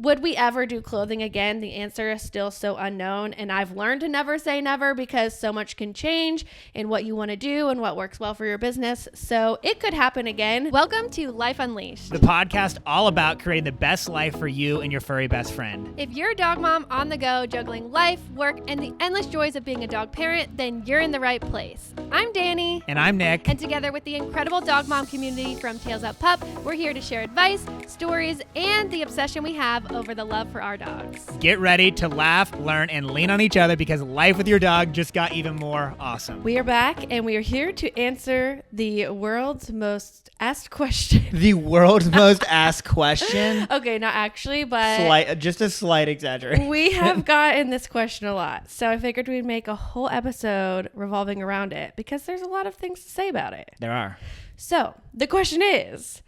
Would we ever do clothing again? The answer is still so unknown. And I've learned to never say never because so much can change in what you want to do and what works well for your business. So it could happen again. Welcome to Life Unleashed, the podcast all about creating the best life for you and your furry best friend. If you're a dog mom on the go, juggling life, work, and the endless joys of being a dog parent, then you're in the right place. I'm Dani. And I'm Nick. And together with the incredible dog mom community from Tails Up Pup, we're here to share advice, stories, and the obsession we have over the love for our dogs. Get ready to laugh, learn, and lean on each other because life with your dog just got even more awesome. We are back, and we are here to answer the world's most asked question. The world's most asked question? Okay, not actually, but... Just a slight exaggeration. We have gotten this question a lot, so I figured we'd make a whole episode revolving around it because there's a lot of things to say about it. There are. So, the question is...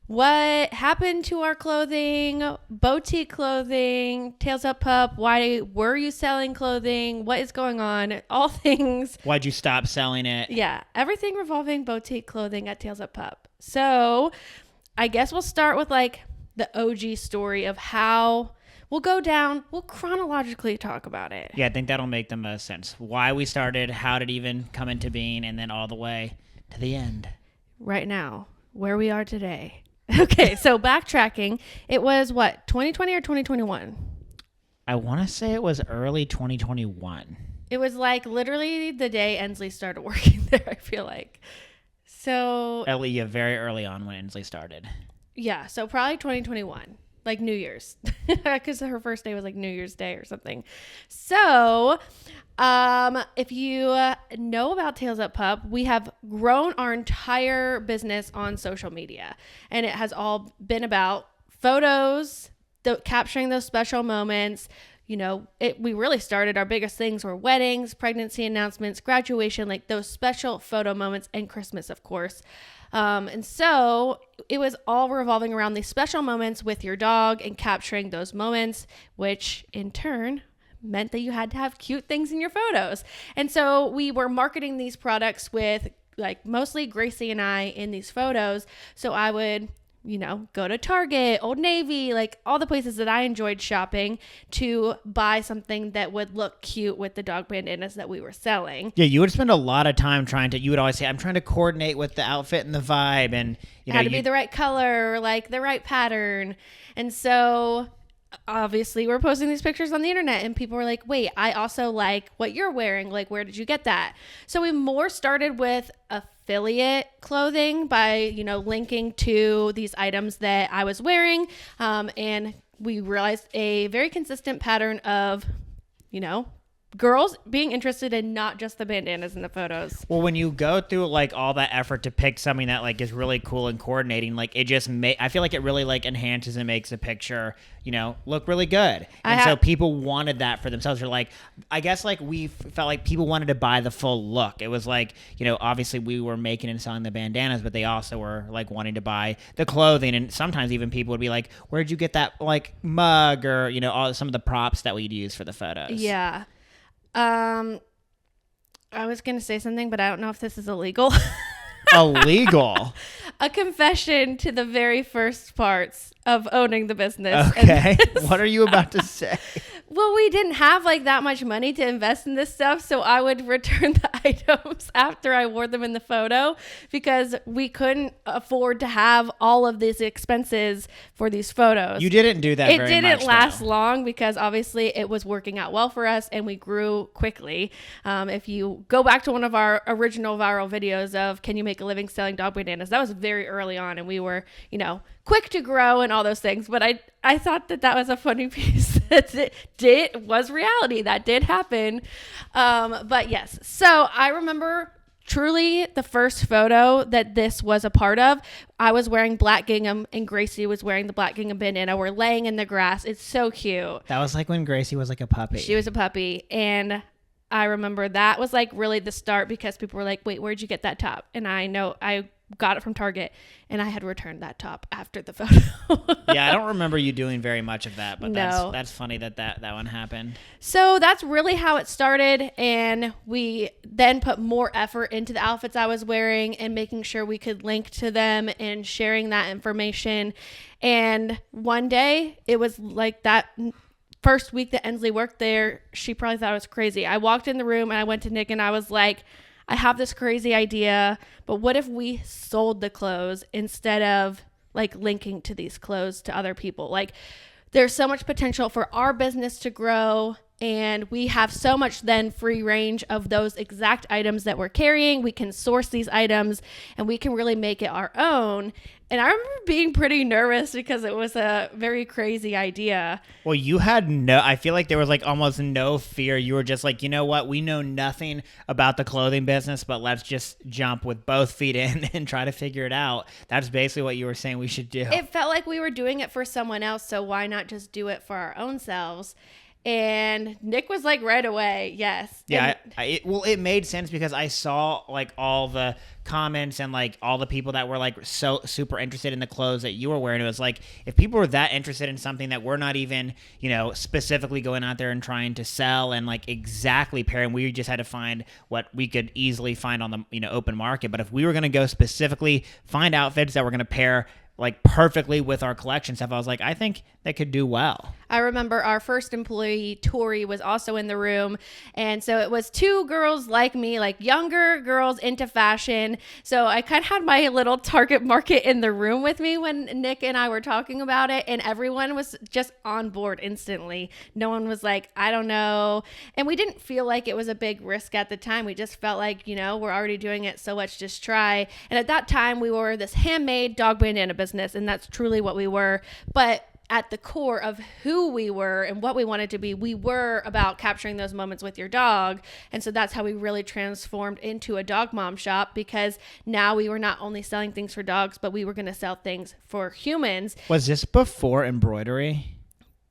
what happened to our clothing, boutique clothing, Tails Up Pup? Why were you selling clothing? What is going on? All things. Why'd you stop selling it? Yeah, everything revolving boutique clothing at Tails Up Pup. So I guess we'll start with like the OG story of how we'll go down. We'll chronologically talk about it. Yeah, I think that'll make the most sense. Why we started, how did it even come into being, and then all the way to the end. Right now, where we are today. Okay, so backtracking, it was what, 2020 or 2021? I want to say it was early 2021. It was like literally the day Ensley started working there, I feel like. So, Yeah, very early on when Inslee started. yeah, so probably 2021, like New Year's, because her first day was like New Year's Day or something. So, if you know about Tails Up Pup, we have grown our entire business on social media, and it has all been about photos, capturing those special moments. You know, we really started, our biggest things were weddings, pregnancy announcements, graduation, like those special photo moments, and Christmas, of course. And so it was all revolving around these special moments with your dog and capturing those moments, which in turn meant that you had to have cute things in your photos. And so we were marketing these products with like mostly Gracie and I in these photos. So I would, you know, go to Target, Old Navy, like all the places that I enjoyed shopping to buy something that would look cute with the dog bandanas that we were selling. Yeah, you would spend a lot of time you would always say, I'm trying to coordinate with the outfit and the vibe. And It had to be the right color, like the right pattern. And so obviously we're posting these pictures on the internet and people were like, wait, I also like what you're wearing. Like, where did you get that? So we more started with affiliate clothing by, you know, linking to these items that I was wearing. And we realized a very consistent pattern of, you know, girls being interested in not just the bandanas in the photos. Well, when you go through like all that effort to pick something that like is really cool and coordinating, like it just I feel like it really like enhances and makes a picture, you know, look really good. And so people wanted that for themselves. Or like, I guess like we felt like people wanted to buy the full look. It was like, you know, obviously we were making and selling the bandanas, but they also were like wanting to buy the clothing. And sometimes even people would be like, where'd you get that like mug or, you know, some of the props that we'd use for the photos. Yeah. I was going to say something, but I don't know if this is illegal. Illegal? A confession to the very first parts of owning the business. Okay. What are you about to say? Well, we didn't have like that much money to invest in this stuff, so I would return the items after I wore them in the photo because we couldn't afford to have all of these expenses for these photos. You didn't do that very much. It didn't last long because obviously it was working out well for us and we grew quickly. If you go back to one of our original viral videos of Can You Make a Living Selling Dog Bandanas, that was very early on and we were, you know, quick to grow and all those things. But I thought that was a funny piece that was reality. That did happen. But yes, so I remember truly the first photo that this was a part of. I was wearing black gingham and Gracie was wearing the black gingham bandana. We're laying in the grass. It's so cute. That was like when Gracie was like a puppy. She was a puppy. And I remember that was like really the start because people were like, wait, where'd you get that top? And I know I got it from Target, and I had returned that top after the photo. Yeah, I don't remember you doing very much of that, but No. that's funny that one happened. So that's really how it started, and we then put more effort into the outfits I was wearing and making sure we could link to them and sharing that information. And one day, it was like that first week that Ensley worked there, she probably thought I was crazy. I walked in the room and I went to Nick and I was like, I have this crazy idea, but what if we sold the clothes instead of like linking to these clothes to other people? Like, there's so much potential for our business to grow, and we have so much then free range of those exact items that we're carrying. We can source these items and we can really make it our own. And I remember being pretty nervous because it was a very crazy idea. Well, I feel like there was like almost no fear. You were just like, you know what? We know nothing about the clothing business, but let's just jump with both feet in and try to figure it out. That's basically what you were saying we should do. It felt like we were doing it for someone else, so why not just do it for our own selves? And Nick was like right away, yes. Yeah, it made sense because I saw like all the comments and like all the people that were like so super interested in the clothes that you were wearing. It was like, if people were that interested in something that we're not even, specifically going out there and trying to sell and like exactly pairing, we just had to find what we could easily find on the open market. But if we were going to go specifically find outfits that were going to pair like perfectly with our collection stuff, I was like, I think they could do well. I remember our first employee, Tori, was also in the room. And so it was two girls like me, like younger girls into fashion. So I kind of had my little target market in the room with me when Nick and I were talking about it. And everyone was just on board instantly. No one was like, I don't know. And we didn't feel like it was a big risk at the time. We just felt like, we're already doing it, so let's just try. And at that time, we were this handmade dog bandana business, and that's truly what we were. But at the core of who we were and what we wanted to be, we were about capturing those moments with your dog. And so that's how we really transformed into a dog mom shop, because now we were not only selling things for dogs, but we were going to sell things for humans. Was this before embroidery?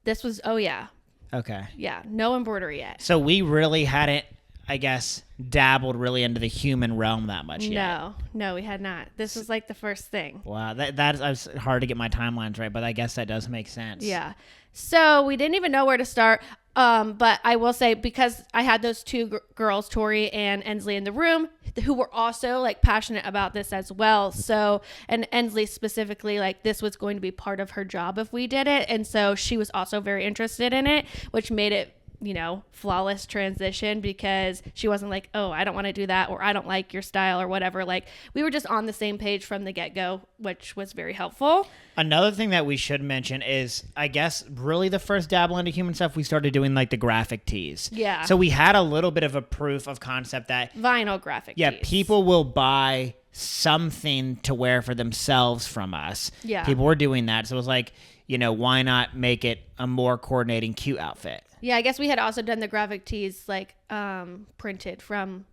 This was, oh yeah. Okay. Yeah, no embroidery yet. So we really hadn't, I guess, dabbled really into the human realm that much yet. No, we had not. This was like the first thing. Wow, that's hard to get my timelines right, but I guess that does make sense. Yeah. So we didn't even know where to start. But I will say, because I had those two girls, Tori and Ensley, in the room, who were also like passionate about this as well. So, and Ensley specifically, like this was going to be part of her job if we did it. And so she was also very interested in it, which made it, flawless transition, because she wasn't like, oh, I don't want to do that, or I don't like your style or whatever. Like, we were just on the same page from the get-go, which was very helpful. Another thing that we should mention is, I guess, really the first dabble into human stuff, we started doing like the graphic tees. Yeah. So we had a little bit of a proof of concept that vinyl graphic tees. People will buy something to wear for themselves from us. Yeah. People were doing that. So it was like, why not make it a more coordinating, cute outfit? Yeah, I guess we had also done the graphic tees like printed from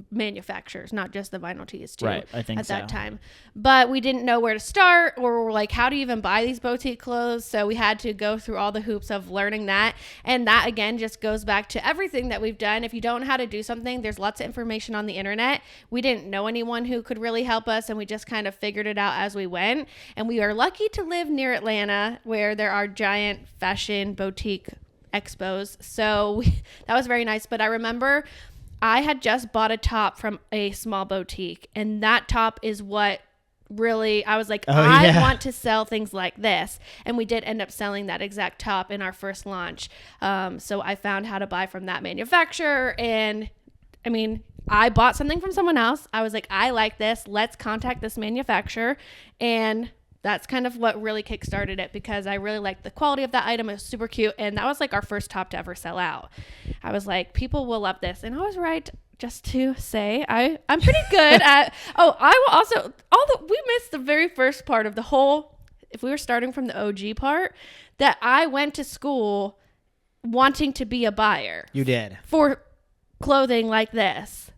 manufacturers, not just the vinyl tees too. Right, I think at that time. But we didn't know where to start, or we're like, how do you even buy these boutique clothes? So we had to go through all the hoops of learning that. And that again just goes back to everything that we've done. If you don't know how to do something, there's lots of information on the internet. We didn't know anyone who could really help us, and we just kind of figured it out as we went. And we are lucky to live near Atlanta, where there are giant fashion boutique expos. So that was very nice. But I remember I had just bought a top from a small boutique, and that top is what really, I was like, I want to sell things like this. And we did end up selling that exact top in our first launch. So I found how to buy from that manufacturer. And I mean, I bought something from someone else. I was like, I like this. Let's contact this manufacturer. And that's kind of what really kickstarted it, because I really liked the quality of that item. It was super cute. And that was like our first top to ever sell out. I was like, people will love this. And I was right, just to say, I'm pretty good at, I will also, we missed the very first part of the whole, if we were starting from the OG part, that I went to school wanting to be a buyer. You did. For clothing like this.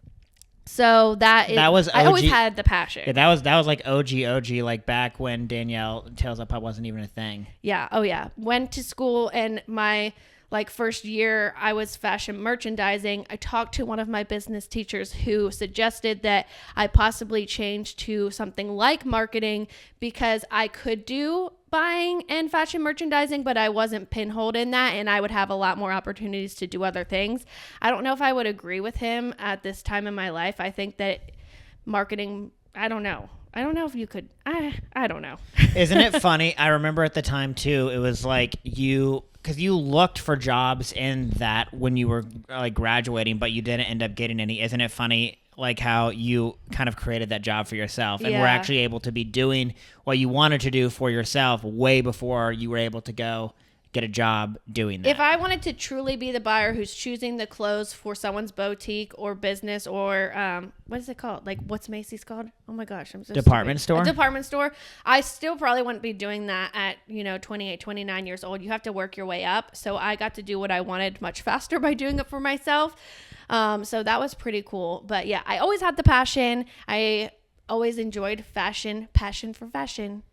So that was OG. I always had the passion. Yeah, that was like OG, like back when Danielle Tales Up Pup wasn't even a thing. Yeah. Oh yeah. Went to school, and my like first year I was fashion merchandising, I talked to one of my business teachers who suggested that I possibly change to something like marketing because I could do buying and fashion merchandising, but I wasn't pinholed in that, and I would have a lot more opportunities to do other things. I don't know if I would agree with him at this time in my life. I think that marketing, I don't know if you could, I don't know. Isn't it funny? I remember at the time too, it was like because you looked for jobs in that when you were like graduating, but you didn't end up getting any. Isn't it funny like how you kind of created that job for yourself and were actually able to be doing what you wanted to do for yourself way before you were able to go get a job doing that? If I wanted to truly be the buyer who's choosing the clothes for someone's boutique or business or what is it called? Like, what's Macy's called? Oh my gosh, I'm so department stupid. store. A department store. I still probably wouldn't be doing that at 28, 29 years old. You have to work your way up. So I got to do what I wanted much faster by doing it for myself. So that was pretty cool. But yeah, I always had the passion. I always enjoyed passion for fashion.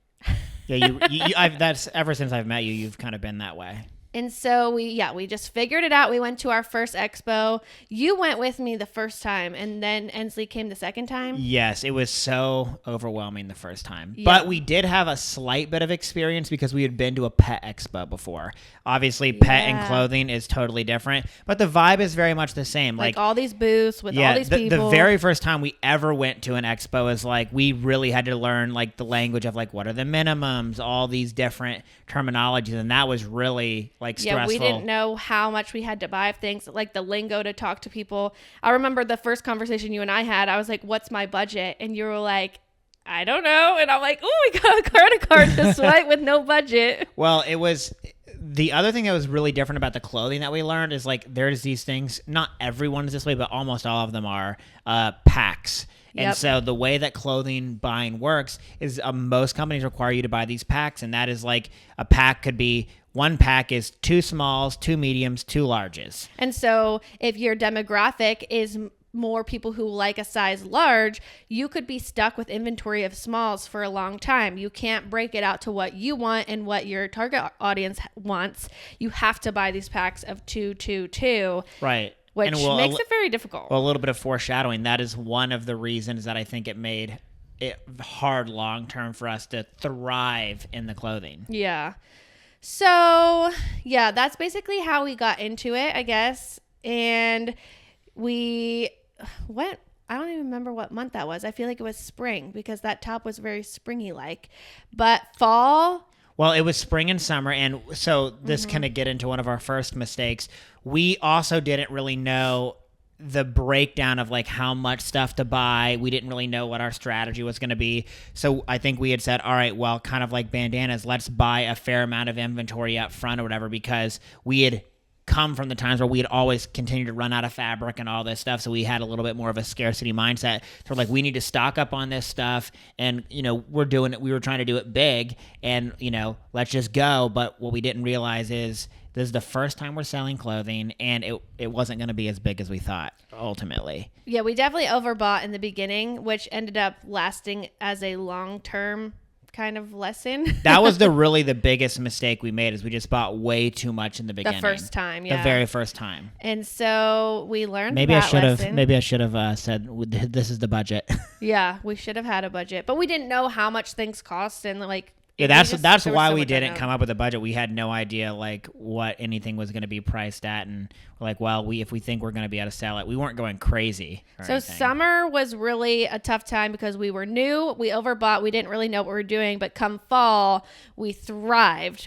Yeah, that's ever since I've met you, you've kind of been that way. And so we just figured it out. We went to our first expo. You went with me the first time, and then Ensley came the second time. Yes, it was so overwhelming the first time. Yeah. But we did have a slight bit of experience because we had been to a pet expo before. Obviously, pet and clothing is totally different, but the vibe is very much the same. Like all these booths with all these people. The very first time we ever went to an expo is like we really had to learn like the language of like what are the minimums, all these different terminologies, and that was really like stressful. Yeah, we didn't know how much we had to buy of things, like the lingo to talk to people. I remember the first conversation you and I had, I was like, what's my budget? And you were like, I don't know. And I'm like, oh, we got a credit card to swipe with no budget. Well, it was the other thing that was really different about the clothing that we learned is like there's these things, not everyone is this way, but almost all of them are packs. And Yep. so the way that clothing buying works is most companies require you to buy these packs. And that is like a pack could be one pack is 2 smalls, 2 mediums, 2 larges. And so if your demographic is more people who like a size large, you could be stuck with inventory of smalls for a long time. You can't break it out to what you want and what your target audience wants. You have to buy these packs of 2, 2, 2. Right. Which makes it very difficult. Well, a little bit of foreshadowing. That is one of the reasons that I think it made it hard long term for us to thrive in the clothing. Yeah. So, yeah, that's basically how we got into it, I guess. And we went, I don't even remember what month that was. I feel like it was spring because that top was very springy like. But fall. Well, it was spring and summer. And so this kind of get into one of our first mistakes. We also didn't really know the breakdown of like how much stuff to buy. We didn't really know what our strategy was going to be. So I think we had said, all right, well, kind of like bandanas, let's buy a fair amount of inventory up front or whatever, because we had come from the times where we had always continued to run out of fabric and all this stuff. So we had a little bit more of a scarcity mindset. So we're like, we need to stock up on this stuff. And, we're doing it. We were trying to do it big and, let's just go. But what we didn't realize is this is the first time we're selling clothing, and it wasn't going to be as big as we thought, ultimately. Yeah, we definitely overbought in the beginning, which ended up lasting as a long-term kind of lesson. That was really the biggest mistake we made, is we just bought way too much in the beginning. The first time, yeah. The very first time. And so we learned maybe that lesson. Maybe I should have said, this is the budget. Yeah, we should have had a budget. But we didn't know how much things cost, and like... Yeah, that's why we didn't come up with a budget. We had no idea like what anything was going to be priced at, and we're like, well, if we think we're going to be able to sell it, we weren't going crazy. So anything. Summer was really a tough time because we were new, we overbought, we didn't really know what we were doing. But come fall, we thrived.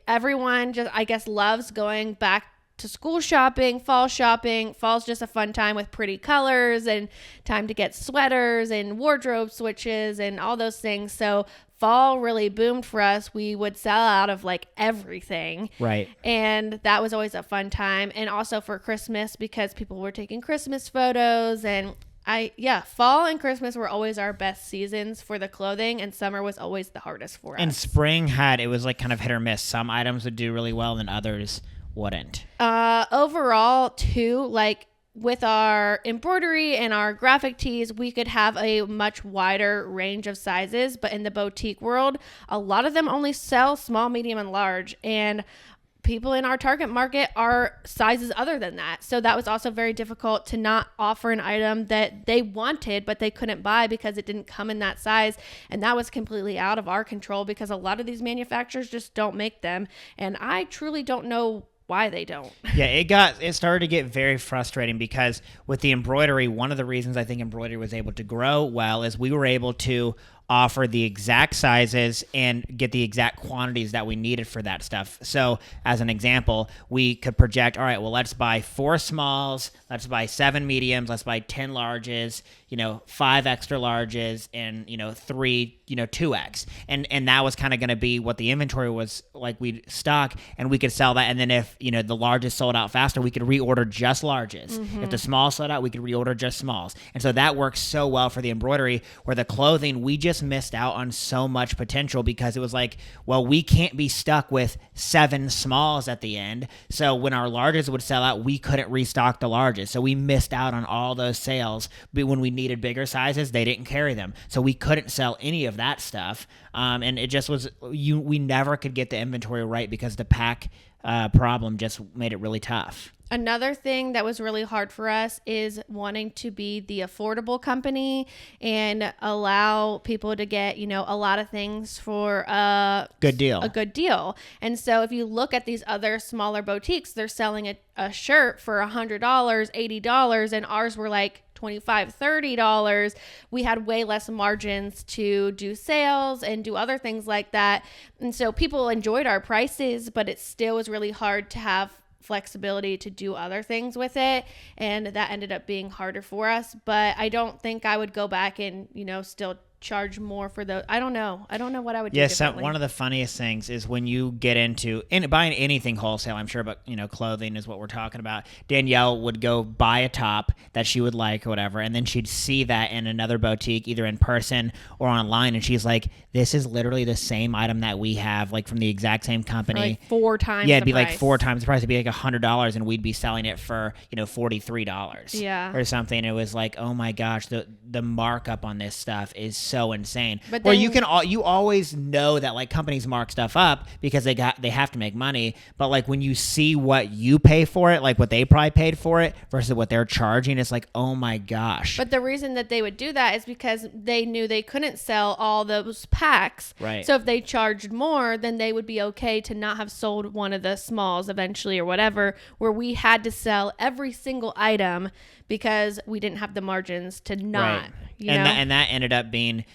Everyone just, I guess, loves going back to school shopping, fall shopping. Fall's just a fun time with pretty colors and time to get sweaters and wardrobe switches and all those things. So fall really boomed for us. We would sell out of like everything. Right. And that was always a fun time. And also for Christmas, because people were taking Christmas photos. And fall and Christmas were always our best seasons for the clothing, and summer was always the hardest for us. And spring it was like kind of hit or miss. Some items would do really well and others wouldn't. Overall too, like with our embroidery and our graphic tees, we could have a much wider range of sizes, but in the boutique world, a lot of them only sell small, medium, and large. And people in our target market are sizes other than that. So that was also very difficult to not offer an item that they wanted, but they couldn't buy because it didn't come in that size. And that was completely out of our control because a lot of these manufacturers just don't make them. And I truly don't know why they don't. Yeah, it started to get very frustrating because with the embroidery, one of the reasons I think embroidery was able to grow well is we were able to offer the exact sizes and get the exact quantities that we needed for that stuff. So as an example, we could project, all right, well, let's buy 4 smalls, let's buy 7 mediums, let's buy 10 larges, 5 extra larges, and 3 2X, and that was kind of going to be what the inventory was like. We'd stock and we could sell that, and then if the larges sold out faster, we could reorder just larges. If the smalls sold out, we could reorder just smalls. And so that works so well for the embroidery. Where the clothing, we just missed out on so much potential because it was like, well, we can't be stuck with 7 smalls at the end. So when our larges would sell out, we couldn't restock the larges. So we missed out on all those sales. But when we needed bigger sizes, they didn't carry them. So we couldn't sell any of that stuff. And it just was, we never could get the inventory right because the pack problem just made it really tough. Another thing that was really hard for us is wanting to be the affordable company and allow people to get, a lot of things for a good deal. And so if you look at these other smaller boutiques, they're selling a shirt for $100, $80, and ours were like $25, $30. We had way less margins to do sales and do other things like that. And so people enjoyed our prices, but it still was really hard to have flexibility to do other things with it, and that ended up being harder for us. But I don't think I would go back and still charge more for those. I don't know what I would do differently. One of the funniest things is when you get into buying anything wholesale, I'm sure, but clothing is what we're talking about. Danielle would go buy a top that she would like or whatever, and then she'd see that in another boutique, either in person or online, and she's like, this is literally the same item that we have, like from the exact same company. For like 4 times it'd be price. like 4 times the price. It'd be like $100, and we'd be selling it for $43. Yeah. Or something. It was like, oh my gosh, the markup on this stuff is so insane. But then, you always know that like companies mark stuff up because they have to make money. But like when you see what you pay for it, like what they probably paid for it versus what they're charging, it's like, oh my gosh. But the reason that they would do that is because they knew they couldn't sell all those packs. Right. So if they charged more, then they would be okay to not have sold one of the smalls eventually or whatever, where we had to sell every single item because we didn't have the margins to not. Right. And that ended up being,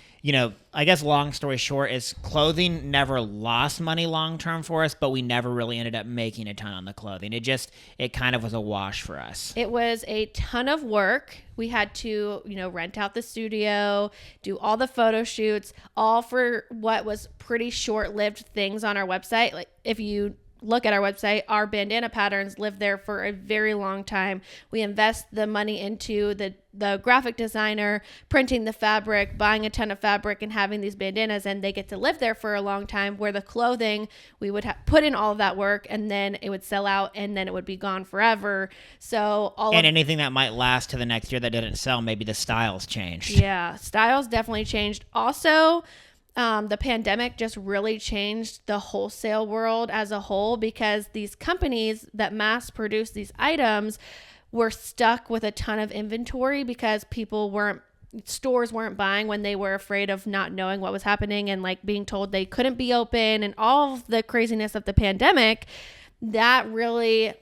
I guess long story short is clothing never lost money long term for us, but we never really ended up making a ton on the clothing. It kind of was a wash for us. It was a ton of work. We had to, rent out the studio, do all the photo shoots, all for what was pretty short-lived things on our website. Like if you look at our website, our bandana patterns live there for a very long time. We invest the money into the graphic designer, printing the fabric, buying a ton of fabric, and having these bandanas, and they get to live there for a long time. Where the clothing, we would put in all of that work, and then it would sell out, and then it would be gone forever. So anything that might last to the next year that didn't sell, maybe the styles changed. Yeah, styles definitely changed. Also, the pandemic just really changed the wholesale world as a whole because these companies that mass produce these items were stuck with a ton of inventory because stores weren't buying when they were afraid of not knowing what was happening and like being told they couldn't be open and all of the craziness of the pandemic. That really,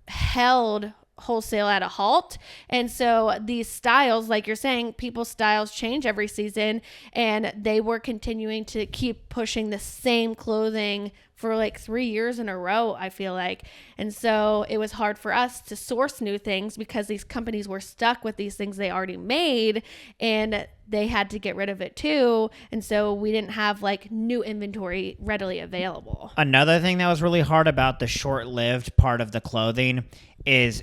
held wholesale at a halt. And so these styles, like you're saying, people's styles change every season, and they were continuing to keep pushing the same clothing for like 3 years in a row, I feel like. And so it was hard for us to source new things because these companies were stuck with these things they already made and they had to get rid of it too. And so we didn't have like new inventory readily available. Another thing that was really hard about the short-lived part of the clothing is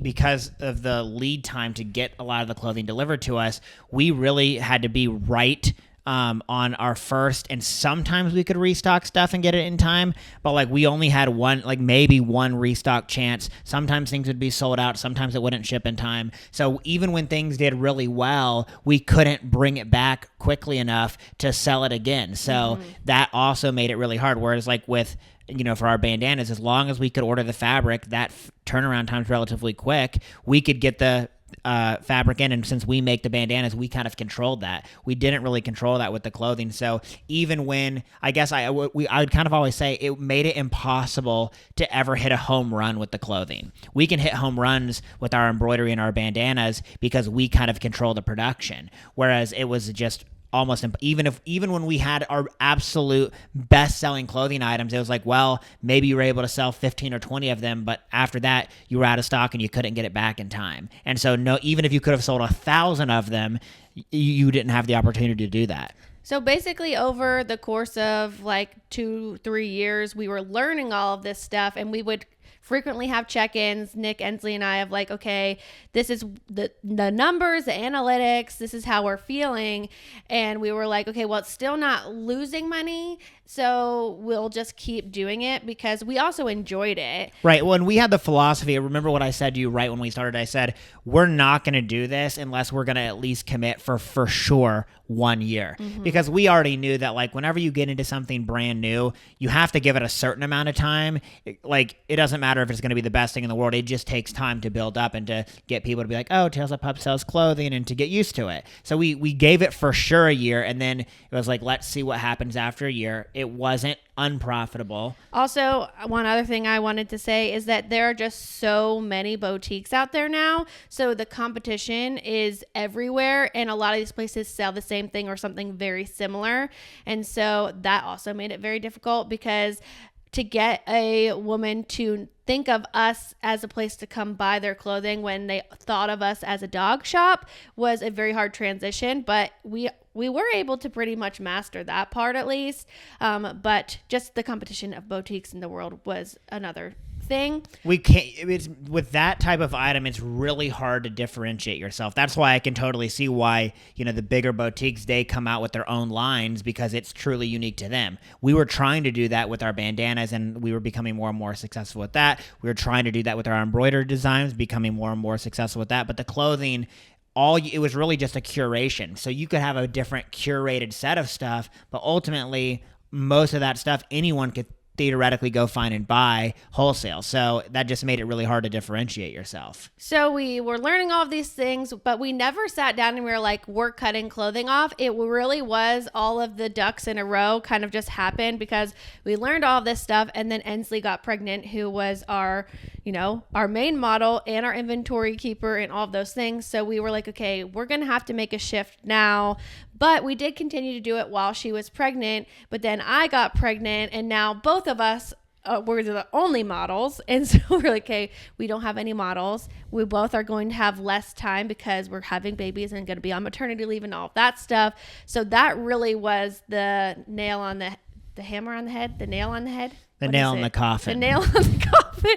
because of the lead time to get a lot of the clothing delivered to us, we really had to be right on our first, and sometimes we could restock stuff and get it in time, but like we only had maybe one restock chance. Sometimes things would be sold out, sometimes it wouldn't ship in time. So even when things did really well, we couldn't bring it back quickly enough to sell it again. So that also made it really hard. Whereas like with for our bandanas, as long as we could order the fabric, that turnaround time's relatively quick. We could get the fabric in, and since we make the bandanas, we kind of controlled that. We didn't really control that with the clothing. So even when, I guess I would kind of always say it made it impossible to ever hit a home run with the clothing. We can hit home runs with our embroidery and our bandanas because we kind of control the production, whereas it was just almost even when we had our absolute best selling clothing items, it was like, well, maybe you were able to sell 15 or 20 of them, but after that you were out of stock and you couldn't get it back in time. And so no, even if you could have sold 1,000 of them, you didn't have the opportunity to do that. So basically over the course of like 2-3 years, we were learning all of this stuff, and we would frequently have check-ins, Nick, Ensley, and I, of like, okay, this is the numbers, the analytics, this is how we're feeling. And we were like, okay, well, it's still not losing money, so we'll just keep doing it because we also enjoyed it. Right. When we had the philosophy, remember what I said to you right when we started, I said, we're not going to do this unless we're going to at least commit for sure 1 year. Mm-hmm. Because we already knew that, like, whenever you get into something brand new, you have to give it a certain amount of time. Like, it doesn't matter if it's going to be the best thing in the world. It just takes time to build up and to get people to be like, oh, Tails of Pup sells clothing, and to get used to it. So we gave it for sure a year, and then it was like, let's see what happens after a year. It wasn't unprofitable. Also, one other thing I wanted to say is that there are just so many boutiques out there now. So the competition is everywhere, and a lot of these places sell the same thing or something very similar. And so that also made it very difficult, because to get a woman to think of us as a place to come buy their clothing when they thought of us as a dog shop was a very hard transition, but we were able to pretty much master that part at least. But just the competition of boutiques in the world was another thing. We can't. It's, with that type of item, it's really hard to differentiate yourself. That's why I can totally see why the bigger boutiques, they come out with their own lines, because it's truly unique to them. We were trying to do that with our bandanas, and we were becoming more and more successful with that. We were trying to do that with our embroidered designs, becoming more and more successful with that. But the clothing, it was really just a curation. So you could have a different curated set of stuff, but ultimately most of that stuff anyone could theoretically go find and buy wholesale. So that just made it really hard to differentiate yourself. So we were learning all of these things, but we never sat down and we were like, we're cutting clothing off. It really was all of the ducks in a row kind of just happened because we learned all of this stuff. And then Ensley got pregnant, who was our main model and our inventory keeper and all of those things. So we were like, okay, we're going to have to make a shift now. But we did continue to do it while she was pregnant. But then I got pregnant, and now both of us were the only models. And so we're like, okay, we don't have any models. We both are going to have less time because we're having babies and going to be on maternity leave and all of that stuff. So that really was the nail on the hammer on the head, the nail on the head. The nail in the coffin. The nail on the coffin.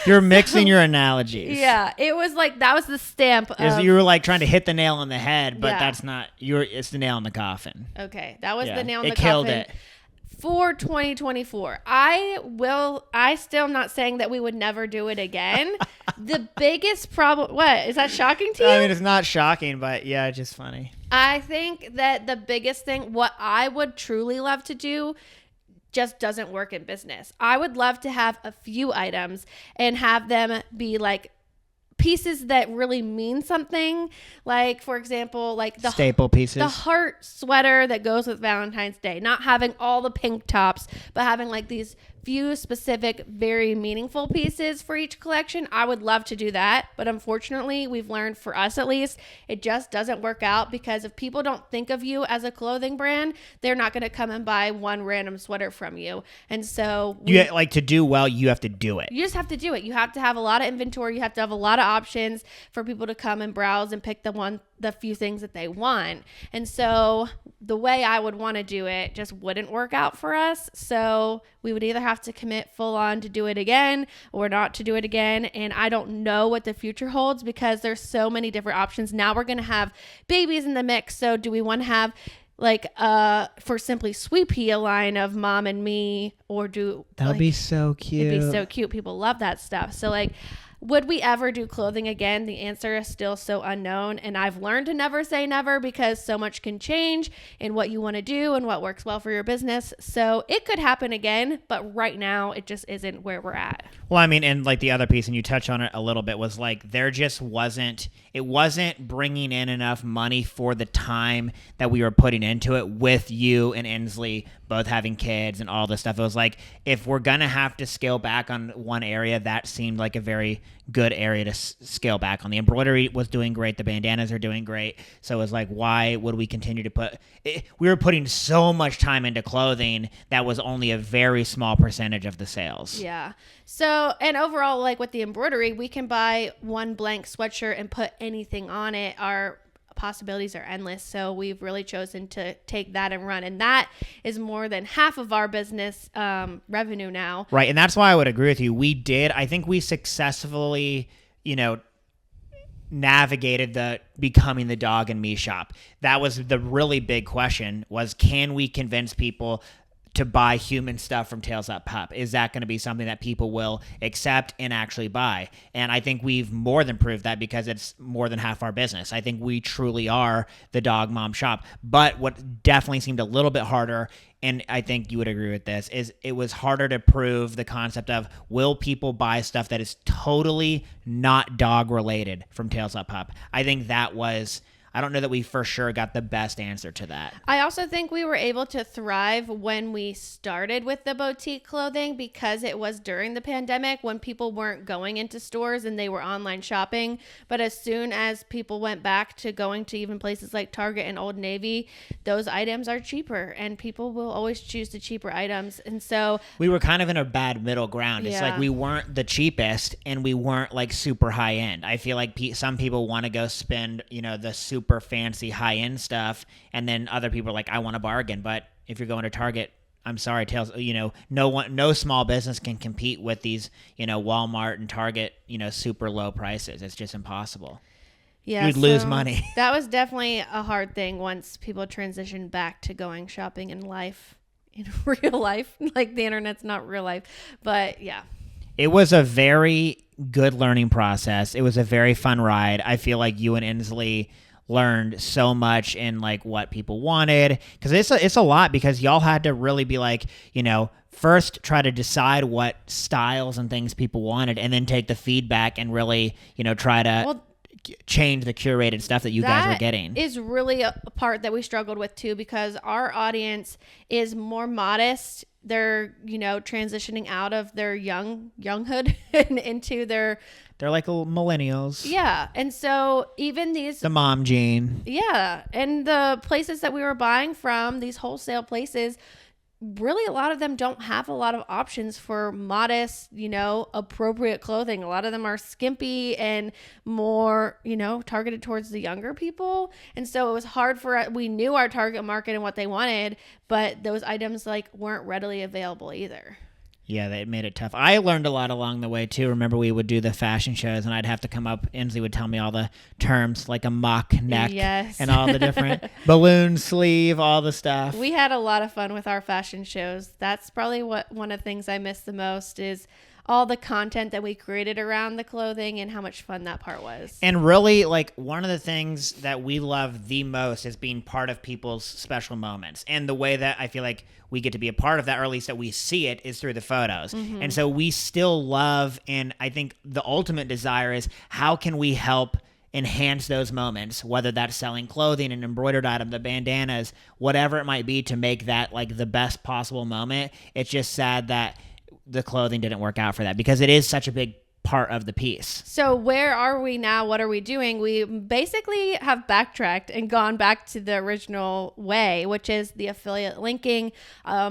You're mixing your analogies. Yeah, it was like that was the stamp. You were like trying to hit the nail on the head, but yeah. That's not. It's the nail in the coffin. Okay, that was the nail in the coffin. It killed it. For 2024, I still am not saying that we would never do it again. The biggest problem. What is that shocking to you? I mean, it's not shocking, but yeah, it's just funny. I think that the biggest thing, what I would truly love to do, just doesn't work in business. I would love to have a few items and have them be like pieces that really mean something. Like, for example, like the staple pieces, the heart sweater that goes with Valentine's Day, not having all the pink tops, but having like these few specific, very meaningful pieces for each collection. I would love to do that. But unfortunately, we've learned, for us at least, it just doesn't work out, because if people don't think of you as a clothing brand, they're not going to come and buy one random sweater from you. And so to do well, you have to do it. You just have to do it. You have to have a lot of inventory. You have to have a lot of options for people to come and browse and pick the few things that they want. And so the way I would want to do it just wouldn't work out for us. So we would either have to commit full on to do it again or not to do it again. And I don't know what the future holds, because there's so many different options. Now we're going to have babies in the mix. So do we want to have like for Simply Sweet Pea, a line of mom and me, or that'll be so cute. It'd be so cute. People love that stuff. So like, Would we ever do clothing again? The answer is still so unknown. And I've learned to never say never because so much can change in what you want to do and what works well for your business. So it could happen again, but right now it just isn't where we're at. Well, I mean, and like the other piece, and you touch on it a little bit, was like there just wasn't, it wasn't bringing in enough money for the time that we were putting into it with you and Inslee both having kids and all this stuff. It was like, if we're going to have to scale back on one area, that seemed like a very good area to scale back on. The embroidery was doing great. The bandanas are doing great. So it was like, why would we continue to put it? We were putting so much time into clothing that was only a very small percentage of the sales. Yeah. So, and overall, like with the embroidery, we can buy one blank sweatshirt and put anything on it. Our possibilities are endless. So we've really chosen to take that and run. And that is more than half of our business revenue now. Right. And that's why I would agree with you. I think we successfully, navigated the becoming the dog and me shop. That was the really big question, was can we convince people to buy human stuff from Tails Up Pup? Is that going to be something that people will accept and actually buy? And I think we've more than proved that because it's more than half our business. I think we truly are the dog mom shop. But what definitely seemed a little bit harder, and I think you would agree with this, is it was harder to prove the concept of, will people buy stuff that is totally not dog related from Tails Up Pup? I think that was, I don't know that we for sure got the best answer to that. I also think we were able to thrive when we started with the boutique clothing because it was during the pandemic when people weren't going into stores and they were online shopping. But as soon as people went back to going to even places like Target and Old Navy, those items are cheaper and people will always choose the cheaper items. And so we were kind of in a bad middle ground. It's like we weren't the cheapest and we weren't like super high end. I feel like some people want to go spend, the super fancy high-end stuff, and then other people are like, I want a bargain. But if you're going to Target, I'm sorry, Tails, no small business can compete with these, Walmart and Target, super low prices. It's just impossible. Yeah, you'd lose money. That was definitely a hard thing once people transitioned back to going shopping in real life. Like the internet's not real life, but yeah. It was a very good learning process. It was a very fun ride. I feel like you and Inslee learned so much in like what people wanted, because it's a lot, because y'all had to really be like, first try to decide what styles and things people wanted, and then take the feedback and really, try to change the curated stuff that you guys were getting. That is really a part that we struggled with too, because our audience is more modest. They're, transitioning out of their younghood and into their... They're like little millennials. Yeah. And so even the mom gene. Yeah. And the places that we were buying from, these wholesale places, really a lot of them don't have a lot of options for modest, appropriate clothing. A lot of them are skimpy and more, targeted towards the younger people. And so it was hard we knew our target market and what they wanted, but those items weren't readily available either. Yeah, that made it tough. I learned a lot along the way, too. Remember, we would do the fashion shows, and I'd have to come up. Inslee would tell me all the terms, like a mock neck and all the different balloon sleeve, all the stuff. We had a lot of fun with our fashion shows. That's probably one of the things I miss the most is all the content that we created around the clothing and how much fun that part was. And really, one of the things that we love the most is being part of people's special moments. And the way that I feel like we get to be a part of that, or at least that we see it, is through the photos. Mm-hmm. And so we still love, and I think the ultimate desire is, how can we help enhance those moments, whether that's selling clothing, an embroidered item, the bandanas, whatever it might be, to make that the best possible moment. It's just sad that the clothing didn't work out for that, because it is such a big part of the piece. So where are we now? What are we doing? We basically have backtracked and gone back to the original way, which is the affiliate linking.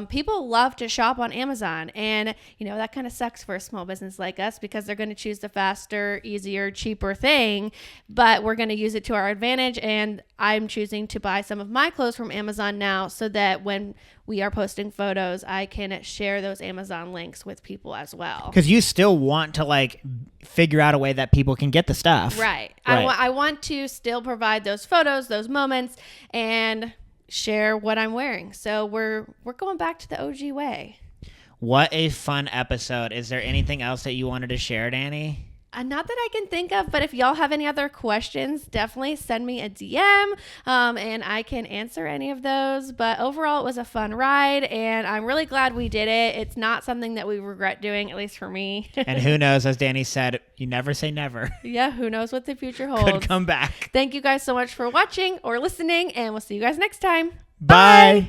People love to shop on Amazon, and that kind of sucks for a small business like us, because they're going to choose the faster, easier, cheaper thing, but we're going to use it to our advantage. And I'm choosing to buy some of my clothes from Amazon now, so that when we are posting photos, I can share those Amazon links with people as well. Because you still want to figure out a way that people can get the stuff. Right. I want to still provide those photos, those moments, and share what I'm wearing. So we're going back to the OG way. What a fun episode. Is there anything else that you wanted to share, Dani? Not that I can think of, but if y'all have any other questions, definitely send me a DM and I can answer any of those. But overall, it was a fun ride and I'm really glad we did it. It's not something that we regret doing, at least for me. And who knows, as Dani said, you never say never. Yeah, who knows what the future holds. Could come back. Thank you guys so much for watching or listening, and we'll see you guys next time. Bye.